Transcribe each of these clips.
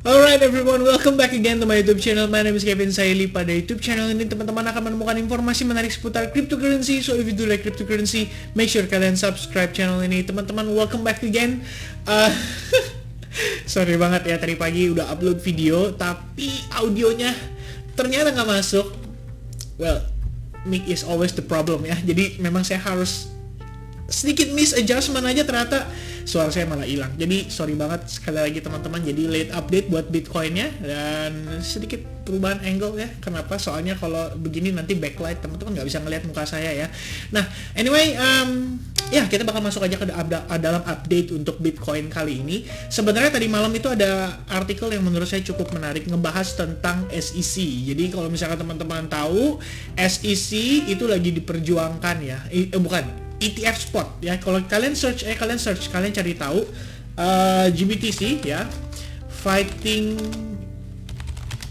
Alright everyone, welcome back again to my YouTube channel. My name is Kevin Saili. Pada YouTube channel ini teman-teman akan menemukan informasi menarik seputar cryptocurrency. So if you do like cryptocurrency, make sure kalian subscribe channel ini. Teman-teman, welcome back again. Sorry banget ya, tadi pagi udah upload video tapi audionya ternyata nggak masuk. Well, mic is always the problem ya. Jadi memang saya harus sedikit miss adjustment aja, ternyata suara saya malah hilang. Jadi sorry banget sekali lagi teman-teman. Jadi late update buat Bitcoinnya dan sedikit perubahan angle ya. Kenapa? Soalnya kalau begini nanti backlight teman-teman nggak bisa ngelihat muka saya ya. Nah anyway, ya kita bakal masuk aja ke dalam update untuk Bitcoin kali ini. Sebenarnya tadi malam itu ada artikel yang menurut saya cukup menarik ngebahas tentang SEC. Jadi kalau misalkan teman-teman tahu, SEC itu lagi diperjuangkan ya. Bukan, ETF spot ya. Kalau kalian search, kalian cari tahu GBTC ya, fighting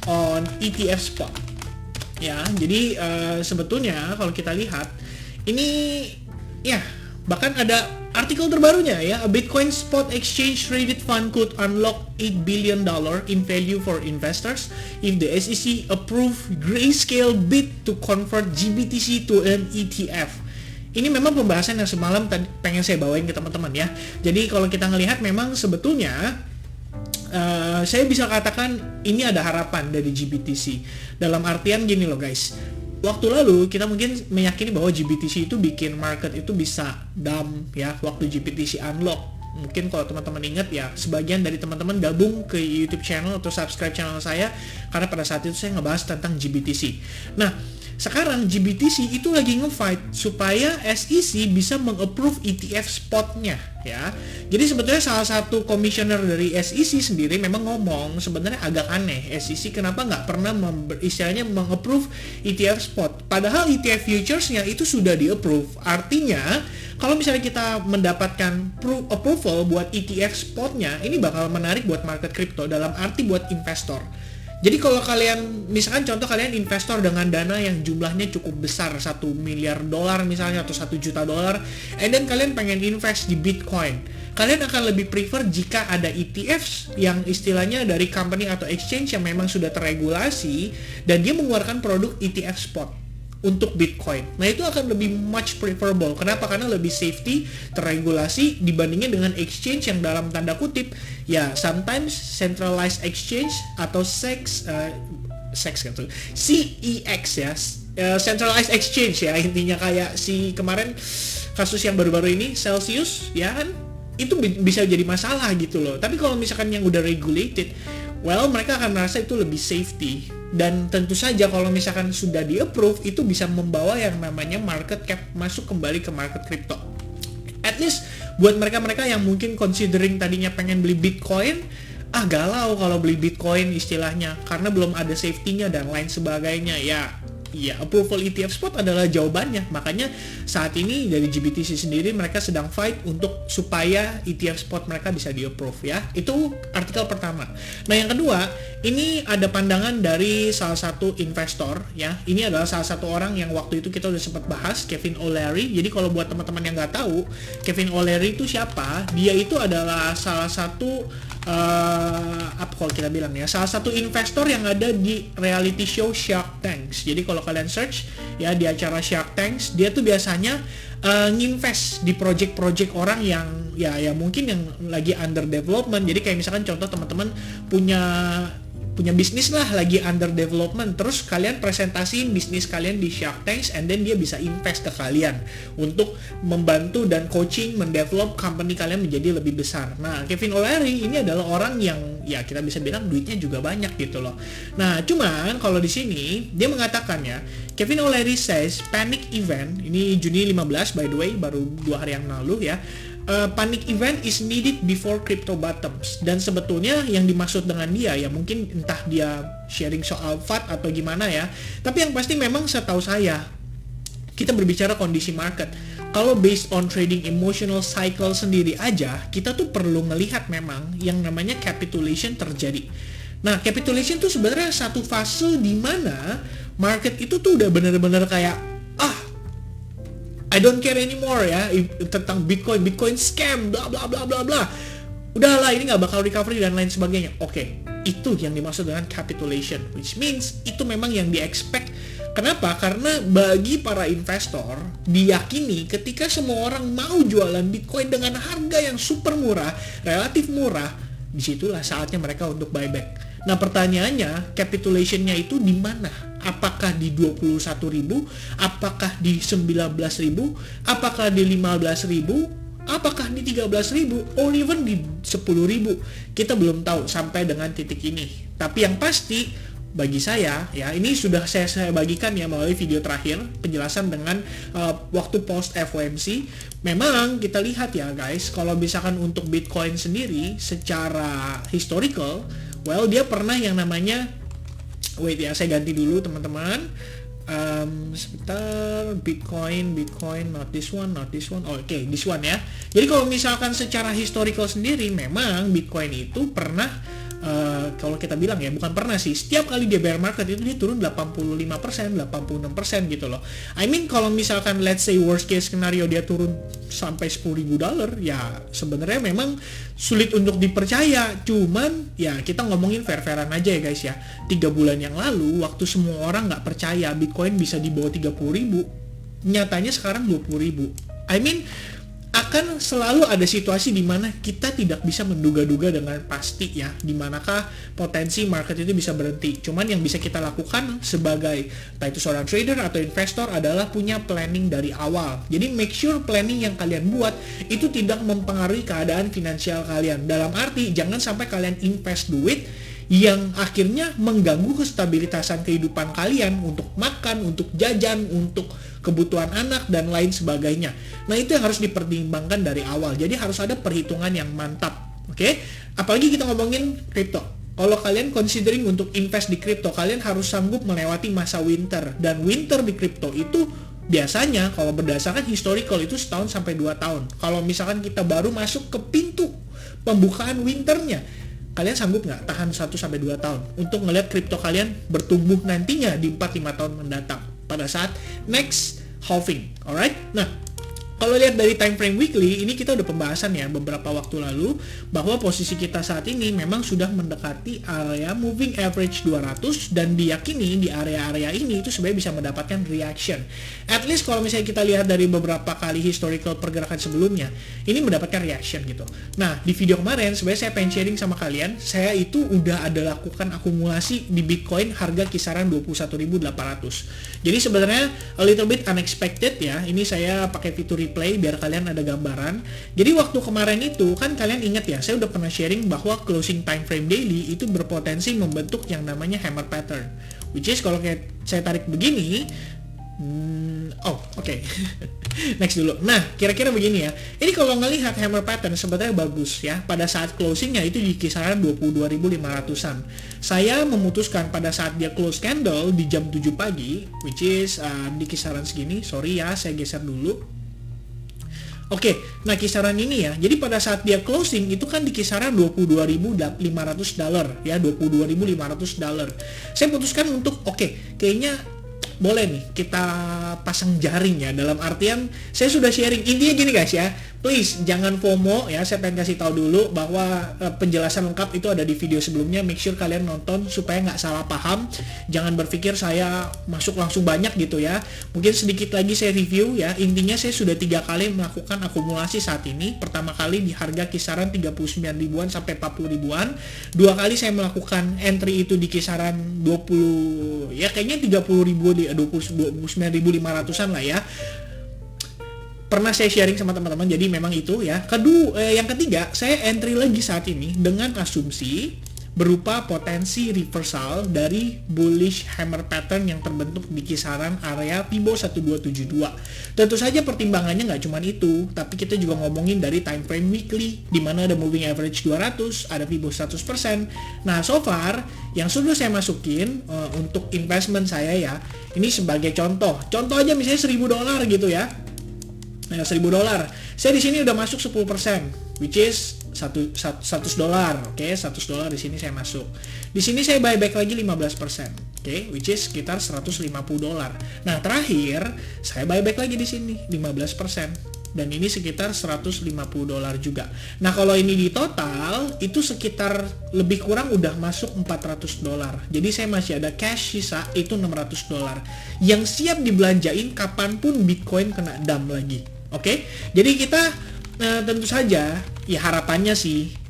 on ETF spot ya. Jadi sebetulnya kalau kita lihat ini ya, bahkan ada artikel terbarunya ya, a Bitcoin spot exchange traded fund could unlock $8 billion in value for investors if the SEC approve Grayscale bid to convert GBTC to an ETF. Ini memang pembahasan yang semalam tadi pengen saya bawain ke teman-teman ya. Jadi kalau kita ngelihat memang sebetulnya saya bisa katakan ini ada harapan dari GBTC. Dalam artian gini loh guys. Waktu lalu kita mungkin meyakini bahwa GBTC itu bikin market itu bisa dump ya waktu GBTC unlock. Mungkin kalau teman-teman ingat ya, sebagian dari teman-teman gabung ke YouTube channel atau subscribe channel saya karena pada saat itu saya ngebahas tentang GBTC. Nah, sekarang GBTC itu lagi nge-fight supaya SEC bisa meng-approve ETF spotnya ya. Jadi sebetulnya salah satu komisioner dari SEC sendiri memang ngomong sebenarnya agak aneh, SEC kenapa nggak pernah istilahnya meng-approve ETF spot, padahal ETF futuresnya itu sudah di-approve. Artinya kalau misalnya kita mendapatkan approval buat ETF spotnya, ini bakal menarik buat market crypto, dalam arti buat investor. Jadi kalau kalian, misalkan contoh kalian investor dengan dana yang jumlahnya cukup besar, $1 miliar misalnya, atau $1 juta, and then kalian pengen invest di Bitcoin, kalian akan lebih prefer jika ada ETFs yang istilahnya dari company atau exchange yang memang sudah terregulasi, dan dia mengeluarkan produk ETF spot untuk Bitcoin. Nah itu akan lebih much preferable. Kenapa? Karena lebih safety, terregulasi dibandingin dengan exchange yang dalam tanda kutip ya sometimes centralized exchange atau CEX ya, centralized exchange ya, intinya kayak si kemarin kasus yang baru-baru ini Celsius ya kan, itu bisa jadi masalah gitu loh. Tapi kalau misalkan yang udah regulated, well mereka akan merasa itu lebih safety. Dan tentu saja kalau misalkan sudah di-approve, itu bisa membawa yang namanya market cap masuk kembali ke market crypto. At least buat mereka-mereka yang mungkin considering tadinya pengen beli Bitcoin, galau kalau beli Bitcoin istilahnya, karena belum ada safety-nya dan lain sebagainya ya, approval ETF spot adalah jawabannya. Makanya saat ini dari GBTC sendiri mereka sedang fight untuk supaya ETF spot mereka bisa di-approve ya. Itu artikel pertama. Nah yang kedua, ini ada pandangan dari salah satu investor ya. Ini adalah salah satu orang yang waktu itu kita udah sempat bahas, Kevin O'Leary. Jadi kalau buat teman-teman yang nggak tahu, Kevin O'Leary itu siapa? Dia itu adalah salah satu apa kalau kita bilang ya, salah satu investor yang ada di reality show Shark Tanks. Jadi kalau kalian search ya di acara Shark Tanks, dia tuh biasanya nginvest di project-project orang yang ya mungkin yang lagi under development. Jadi kayak misalkan contoh teman-teman punya bisnis lah lagi under development, terus kalian presentasiin bisnis kalian di Shark Tanks, and then dia bisa invest ke kalian untuk membantu dan coaching mendevelop company kalian menjadi lebih besar. Nah Kevin O'Leary ini adalah orang yang ya kita bisa bilang duitnya juga banyak gitu loh. Nah cuman kalau di sini dia mengatakan ya, Kevin O'Leary says panic event, ini Juni 15 by the way, baru 2 hari yang lalu ya, panic event is needed before crypto bottoms. Dan sebetulnya yang dimaksud dengan dia ya mungkin entah dia sharing soal FAT atau gimana ya, tapi yang pasti memang setahu saya kita berbicara kondisi market. Kalau based on trading emotional cycle sendiri aja, kita tuh perlu ngelihat memang yang namanya capitulation terjadi. Nah capitulation tuh sebenarnya satu fase di mana market itu tuh udah bener-bener kayak I don't care anymore ya tentang Bitcoin scam bla bla bla bla bla. Udahlah ini nggak bakal recovery dan lain sebagainya. Oke, Itu yang dimaksud dengan capitulation, which means itu memang yang di-expect. Kenapa? Karena bagi para investor diyakini ketika semua orang mau jualan Bitcoin dengan harga yang super murah, relatif murah, disitulah saatnya mereka untuk buyback. Nah pertanyaannya, capitulation-nya itu di mana? Apakah di 21.000? Apakah di 19.000? Apakah di 15.000? Apakah di 13.000 or even di 10.000? Kita belum tahu sampai dengan titik ini. Tapi yang pasti bagi saya ya, ini sudah saya bagikan ya melalui video terakhir penjelasan dengan waktu post FOMC. Memang kita lihat ya guys, kalau misalkan untuk Bitcoin sendiri secara historical, well dia pernah yang namanya, wait ya saya ganti dulu teman-teman. Sebentar, Bitcoin, not this one, oke, this one ya. Jadi kalau misalkan secara historical sendiri, memang Bitcoin itu pernah, kalau kita bilang ya, bukan pernah sih, setiap kali dia bear market itu dia turun 85%, 86% gitu loh. I mean kalau misalkan let's say worst case scenario dia turun sampai $10.000, ya sebenarnya memang sulit untuk dipercaya. Cuman ya kita ngomongin fair-fairan aja ya guys ya. 3 bulan yang lalu waktu semua orang nggak percaya Bitcoin bisa di bawah 30.000, nyatanya sekarang 20.000. I mean akan selalu ada situasi di mana kita tidak bisa menduga-duga dengan pasti ya di manakah potensi market itu bisa berhenti. Cuman yang bisa kita lakukan sebagai entah itu seorang trader atau investor adalah punya planning dari awal. Jadi make sure planning yang kalian buat itu tidak mempengaruhi keadaan finansial kalian. Dalam arti jangan sampai kalian invest duit yang akhirnya mengganggu kestabilitasan kehidupan kalian untuk makan, untuk jajan, untuk kebutuhan anak, dan lain sebagainya. Nah itu yang harus dipertimbangkan dari awal. Jadi harus ada perhitungan yang mantap. Oke? Apalagi kita ngomongin kripto. Kalau kalian considering untuk invest di kripto, kalian harus sanggup melewati masa winter. Dan winter di kripto itu biasanya kalau berdasarkan historical itu setahun sampai 2 tahun. Kalau misalkan kita baru masuk ke pintu pembukaan winternya, kalian sanggup nggak tahan 1-2 tahun untuk ngelihat kripto kalian bertumbuh nantinya di 4-5 tahun mendatang pada saat next halving, alright? Nah, kalau lihat dari time frame weekly, ini kita udah pembahasan ya beberapa waktu lalu bahwa posisi kita saat ini memang sudah mendekati area moving average 200 dan diyakini di area-area ini itu sebenarnya bisa mendapatkan reaction. At least kalau misalnya kita lihat dari beberapa kali historical pergerakan sebelumnya, ini mendapatkan reaction gitu. Nah, di video kemarin sebenarnya saya pengen sharing sama kalian, saya itu udah ada lakukan akumulasi di Bitcoin harga kisaran 21.800. Jadi sebenarnya a little bit unexpected ya. Ini saya pakai fitur replay biar kalian ada gambaran. Jadi waktu kemarin itu kan kalian ingat ya, saya udah pernah sharing bahwa closing time frame daily itu berpotensi membentuk yang namanya hammer pattern. Which is kalau kayak saya tarik begini, oke. Next dulu. Nah, kira-kira begini ya. Ini kalau ngelihat hammer pattern sebenarnya bagus ya. Pada saat closingnya itu di kisaran 22.500-an. Saya memutuskan pada saat dia close candle di jam 7 pagi, which is di kisaran segini. Sorry ya, saya geser dulu. Oke, nah kisaran ini ya. Jadi pada saat dia closing itu kan di kisaran $22.500 ya, $22.500. Saya putuskan untuk kayaknya boleh nih kita pasang jaring ya, dalam artian saya sudah sharing. Intinya gini guys ya, please jangan FOMO ya. Saya pengen kasih tahu dulu bahwa penjelasan lengkap itu ada di video sebelumnya. Make sure kalian nonton supaya nggak salah paham. Jangan berpikir saya masuk langsung banyak gitu ya. Mungkin sedikit lagi saya review ya. Intinya saya sudah 3 kali melakukan akumulasi saat ini. Pertama kali di harga kisaran 39.000-an sampai 40.000-an. 2 kali saya melakukan entry itu di kisaran 20 ya kayaknya 30.000 di 29.500-an lah ya. Pernah saya sharing sama teman-teman, jadi memang itu ya. Yang ketiga, saya entry lagi saat ini dengan asumsi berupa potensi reversal dari bullish hammer pattern yang terbentuk di kisaran area Fibo 1272. Tentu saja pertimbangannya nggak cuma itu, tapi kita juga ngomongin dari time frame weekly, di mana ada moving average 200, ada Fibo 100%. Nah, so far yang sudah saya masukin untuk investment saya ya, ini sebagai contoh aja misalnya $1.000 gitu ya. Nah, $1.000. Saya di sini udah masuk 10%, which is $100. Oke, $100 di sini saya masuk. Di sini saya buyback lagi 15%. Oke, which is sekitar $150. Nah, terakhir saya buyback lagi di sini 15%. 15% dan ini sekitar $150 juga. Nah kalau ini di total itu sekitar lebih kurang udah masuk $400. Jadi saya masih ada cash sisa itu $600 yang siap dibelanjain kapanpun Bitcoin kena dump lagi. Oke? Jadi kita tentu saja ya harapannya sih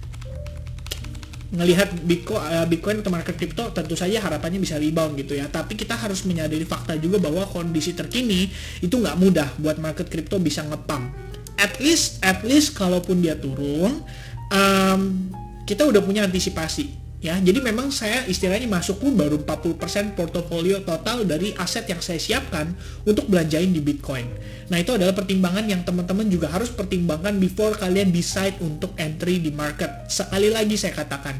ngelihat Bitcoin atau market crypto tentu saja harapannya bisa rebound gitu ya. Tapi kita harus menyadari fakta juga bahwa kondisi terkini itu nggak mudah buat market crypto bisa ngepump. At least kalaupun dia turun, kita udah punya antisipasi. Ya, jadi memang saya istilahnya masuk pun baru 40% portofolio total dari aset yang saya siapkan untuk belanjain di Bitcoin. Nah, itu adalah pertimbangan yang teman-teman juga harus pertimbangkan before kalian decide untuk entry di market. Sekali lagi saya katakan,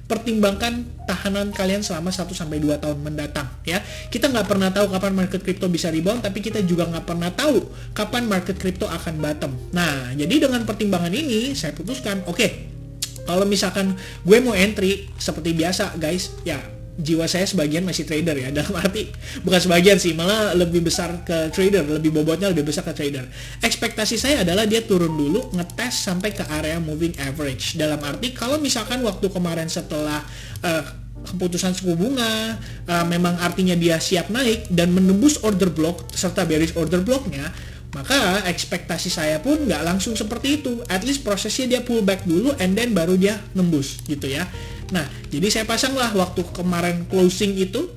pertimbangkan tahanan kalian selama 1-2 tahun mendatang. Ya, kita nggak pernah tahu kapan market crypto bisa rebound, tapi kita juga nggak pernah tahu kapan market crypto akan bottom. Nah, jadi dengan pertimbangan ini saya putuskan, oke, kalau misalkan gue mau entry seperti biasa guys, ya jiwa saya sebagian masih trader ya, dalam arti bukan sebagian sih, malah lebih besar ke trader, lebih bobotnya lebih besar ke trader. Ekspektasi saya adalah dia turun dulu, ngetes sampai ke area moving average. Dalam arti kalau misalkan waktu kemarin setelah keputusan suku bunga memang artinya dia siap naik dan menembus order block serta bearish order blocknya, maka ekspektasi saya pun nggak langsung seperti itu. At least prosesnya dia pull back dulu and then baru dia nembus gitu ya. Nah, jadi saya pasanglah waktu kemarin closing itu,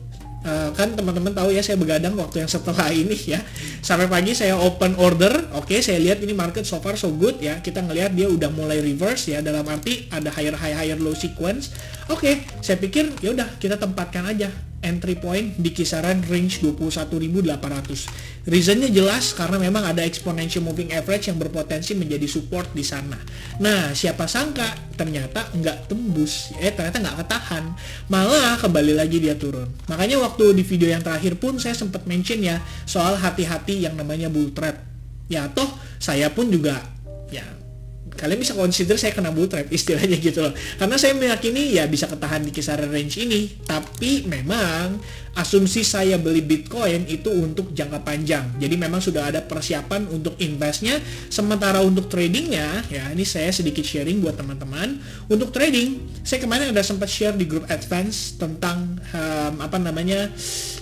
kan teman-teman tahu ya saya begadang waktu yang setelah ini ya. Sampai pagi saya open order, oke, saya lihat ini market so far so good ya. Kita ngelihat dia udah mulai reverse ya, dalam arti ada higher high higher low sequence. Oke, saya pikir ya udah kita tempatkan aja entry point di kisaran range 21.800. Reasonnya jelas karena memang ada exponential moving average yang berpotensi menjadi support di sana. Nah, siapa sangka ternyata nggak tembus, ternyata nggak ketahan, malah kembali lagi dia turun. Makanya waktu di video yang terakhir pun saya sempat mention ya soal hati-hati yang namanya bull trap. Ya toh saya pun juga ya kalian bisa consider saya kena bull trap istilahnya gitu loh, karena saya meyakini ya bisa ketahan di kisaran range ini. Tapi memang asumsi saya beli Bitcoin itu untuk jangka panjang, jadi memang sudah ada persiapan untuk investnya. Sementara untuk tradingnya ya, ini saya sedikit sharing buat teman-teman. Untuk trading saya kemarin ada sempat share di grup advance tentang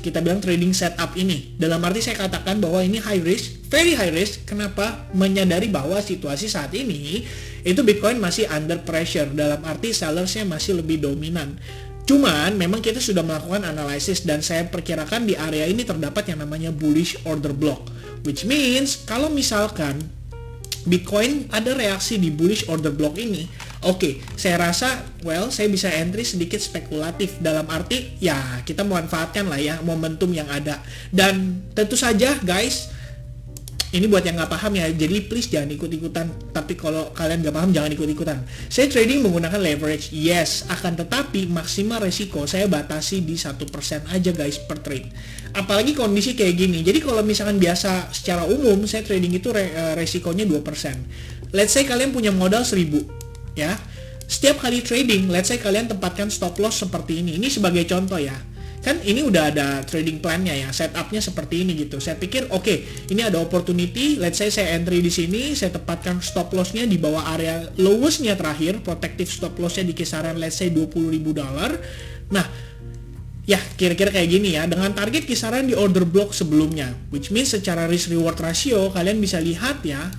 kita bilang trading setup ini. Dalam arti saya katakan bahwa ini high risk, very high risk. Kenapa? Menyadari bahwa situasi saat ini itu Bitcoin masih under pressure, dalam arti sellersnya masih lebih dominan. Cuman memang kita sudah melakukan analisis dan saya perkirakan di area ini terdapat yang namanya bullish order block, which means kalau misalkan Bitcoin ada reaksi di bullish order block ini, oke, saya rasa saya bisa entry sedikit spekulatif, dalam arti ya kita memanfaatkan lah ya momentum yang ada. Dan tentu saja guys, ini buat yang nggak paham ya, jadi please jangan ikut-ikutan. Tapi kalau kalian nggak paham jangan ikut-ikutan. Saya trading menggunakan leverage, yes, akan tetapi maksimal resiko saya batasi di 1% aja guys per trade. Apalagi kondisi kayak gini. Jadi kalau misalkan biasa secara umum saya trading itu resikonya 2%. Let's say kalian punya modal 1000 ya. Setiap kali trading, let's say kalian tempatkan stop loss seperti ini. Ini sebagai contoh ya. Kan ini udah ada trading plan-nya ya, setupnya seperti ini gitu. Saya pikir oke, ini ada opportunity, let's say saya entry di sini, saya tempatkan stop loss-nya di bawah area lowest-nya terakhir, protective stop loss-nya di kisaran let's say $20.000. Nah, ya kira-kira kayak gini ya, dengan target kisaran di order block sebelumnya, which means secara risk reward ratio kalian bisa lihat ya,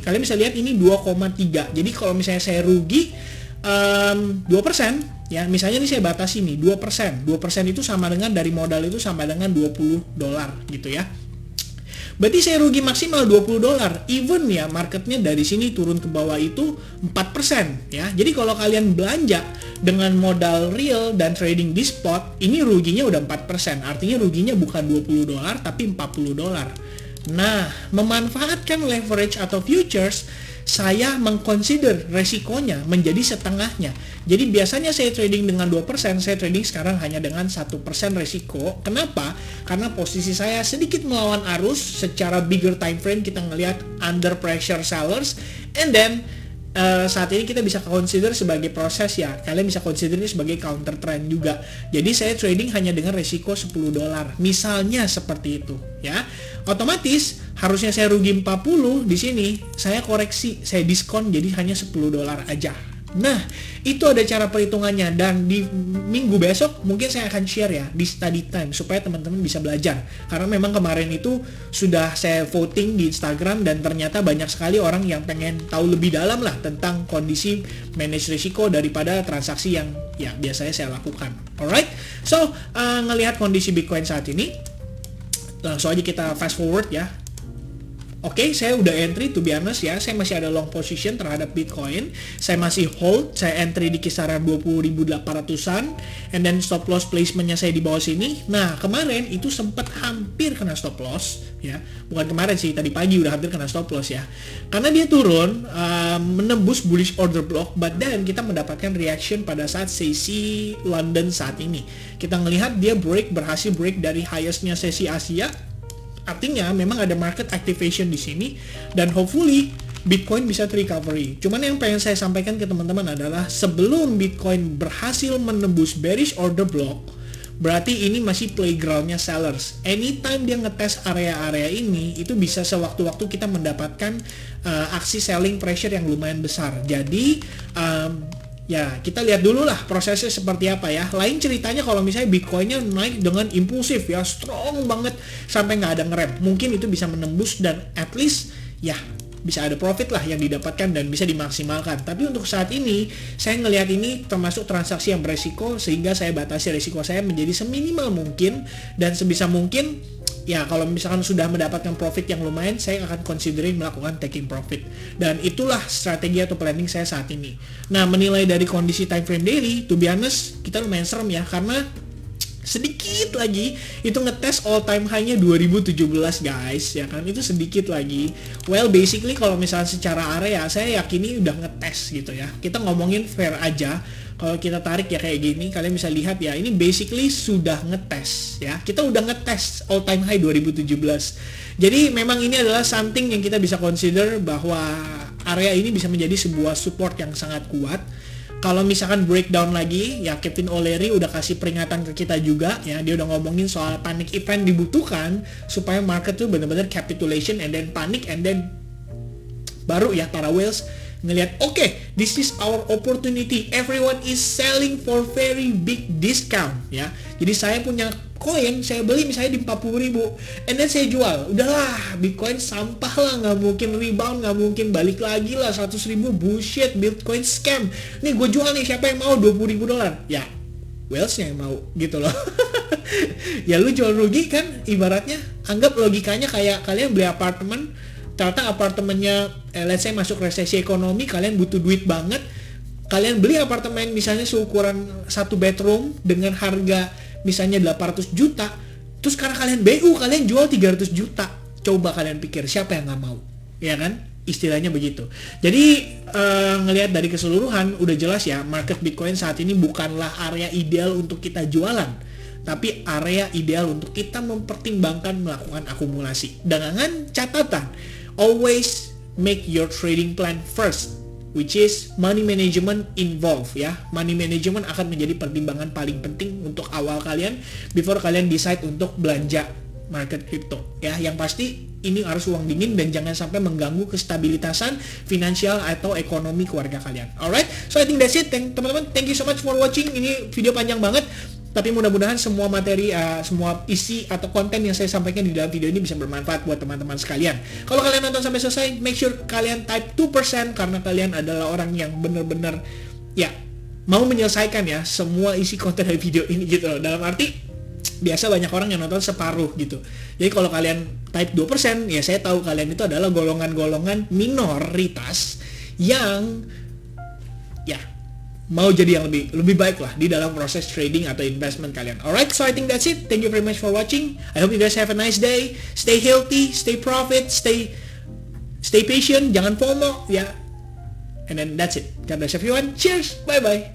kalian bisa lihat ini 2,3. Jadi kalau misalnya saya rugi 2%, ya misalnya ini saya batasi nih 2%. 2% itu sama dengan dari modal itu sama dengan $20 gitu ya. Berarti saya rugi maksimal $20. Even ya marketnya dari sini turun ke bawah itu 4% ya. Jadi kalau kalian belanja dengan modal real dan trading di spot, ini ruginya udah 4%. Artinya ruginya bukan $20 tapi $40. Nah, memanfaatkan leverage atau futures, saya mengconsider resikonya menjadi setengahnya. Jadi biasanya saya trading dengan 2%, saya trading sekarang hanya dengan 1% resiko. Kenapa? Karena posisi saya sedikit melawan arus. Secara bigger time frame kita ngelihat under pressure sellers, and then saat ini kita bisa consider sebagai proses ya. Kalian bisa consider ini sebagai counter trend juga. Jadi saya trading hanya dengan resiko $10. Misalnya seperti itu ya. Otomatis harusnya saya rugi 40, di sini saya koreksi, saya diskon jadi hanya $10 aja. Nah, itu ada cara perhitungannya, dan di minggu besok mungkin saya akan share ya di study time supaya teman-teman bisa belajar. Karena memang kemarin itu sudah saya voting di Instagram dan ternyata banyak sekali orang yang pengen tahu lebih dalam lah tentang kondisi manage risiko daripada transaksi yang ya biasanya saya lakukan. Alright, so ngelihat kondisi Bitcoin saat ini, langsung aja kita fast forward ya. Oke, saya udah entry, to be honest ya, saya masih ada long position terhadap Bitcoin. Saya masih hold, saya entry di kisaran 20.800-an, and then stop loss placementnya saya di bawah sini. Nah, kemarin itu sempat hampir kena stop loss ya. Bukan kemarin sih, tadi pagi udah hampir kena stop loss ya. Karena dia turun, menembus bullish order block, but then kita mendapatkan reaction pada saat sesi London saat ini. Kita ngelihat dia berhasil break dari highest-nya sesi Asia. Artinya memang ada market activation di sini, dan hopefully Bitcoin bisa recovery. Cuman yang pengen saya sampaikan ke teman-teman adalah sebelum Bitcoin berhasil menembus bearish order block, berarti ini masih playgroundnya sellers. Anytime dia ngetes area-area ini, itu bisa sewaktu-waktu kita mendapatkan aksi selling pressure yang lumayan besar. Jadi ya, kita lihat dulu lah prosesnya seperti apa ya. Lain ceritanya kalau misalnya Bitcoinnya naik dengan impulsif ya, strong banget sampai nggak ada ngerem. Mungkin itu bisa menembus dan at least ya bisa ada profit lah yang didapatkan dan bisa dimaksimalkan. Tapi untuk saat ini, saya ngelihat ini termasuk transaksi yang beresiko, sehingga saya batasi resiko saya menjadi seminimal mungkin, dan sebisa mungkin ya kalau misalkan sudah mendapatkan profit yang lumayan, saya akan considering melakukan taking profit. Dan itulah strategi atau planning saya saat ini. Nah, menilai dari kondisi time frame daily, to be honest, kita lumayan serem ya, karena sedikit lagi itu ngetes all time high-nya 2017 guys, ya kan, itu sedikit lagi. Well, basically kalau misalnya secara area, saya yakini udah ngetes gitu ya. Kita ngomongin fair aja. Kalau kita tarik ya kayak gini, kalian bisa lihat ya, ini basically sudah ngetes ya. Kita udah ngetes all time high 2017. Jadi memang ini adalah something yang kita bisa consider bahwa area ini bisa menjadi sebuah support yang sangat kuat. Kalau misalkan breakdown lagi, ya Kevin O'Leary udah kasih peringatan ke kita juga ya. Dia udah ngomongin soal panic event dibutuhkan supaya market tuh benar-benar capitulation and then panic, and then baru ya para whales ngelihat, okay, this is our opportunity. Everyone is selling for very big discount ya. Jadi saya punya koin, saya beli misalnya di 40.000, and then saya jual. Udahlah, Bitcoin sampah lah, nggak mungkin rebound, nggak mungkin balik lagi lah 100.000, bullshit, Bitcoin scam. Nih gue jual nih, siapa yang mau $20.000? Ya, whalesnya yang mau gitu loh. Ya lu jual rugi kan, ibaratnya. Anggap logikanya kayak kalian beli apartemen, ternyata apartemennya let's say masuk resesi ekonomi, kalian butuh duit banget, kalian beli apartemen misalnya seukuran 1 bedroom dengan harga misalnya 800 juta, terus karena kalian BU kalian jual 300 juta. Coba kalian pikir siapa yang nggak mau, ya kan? Istilahnya begitu. Jadi ngelihat dari keseluruhan udah jelas ya, market Bitcoin saat ini bukanlah area ideal untuk kita jualan, tapi area ideal untuk kita mempertimbangkan melakukan akumulasi. Dengan catatan, always make your trading plan first, which is money management involved ya. Money management akan menjadi pertimbangan paling penting untuk awal kalian before kalian decide untuk belanja market crypto ya. Yang pasti ini harus uang dingin dan jangan sampai mengganggu kestabilitasan finansial atau ekonomi keluarga kalian. Alright, so I think that's it. Teman-teman, thank you so much for watching. Ini video panjang banget, tapi mudah-mudahan semua materi, semua isi atau konten yang saya sampaikan di dalam video ini bisa bermanfaat buat teman-teman sekalian. Kalau kalian nonton sampai selesai, make sure kalian type 2% karena kalian adalah orang yang benar-benar ya mau menyelesaikan ya semua isi konten dari video ini gitu loh. Dalam arti biasa banyak orang yang nonton separuh gitu. Jadi kalau kalian type 2%, ya saya tahu kalian itu adalah golongan-golongan minoritas yang ya mau jadi yang lebih baik lah di dalam proses trading atau investment kalian. Alright, so I think that's it. Thank you very much for watching. I hope you guys have a nice day. Stay healthy, stay profit, stay patient, jangan FOMO ya. And then that's it. God bless everyone. Cheers. Bye bye.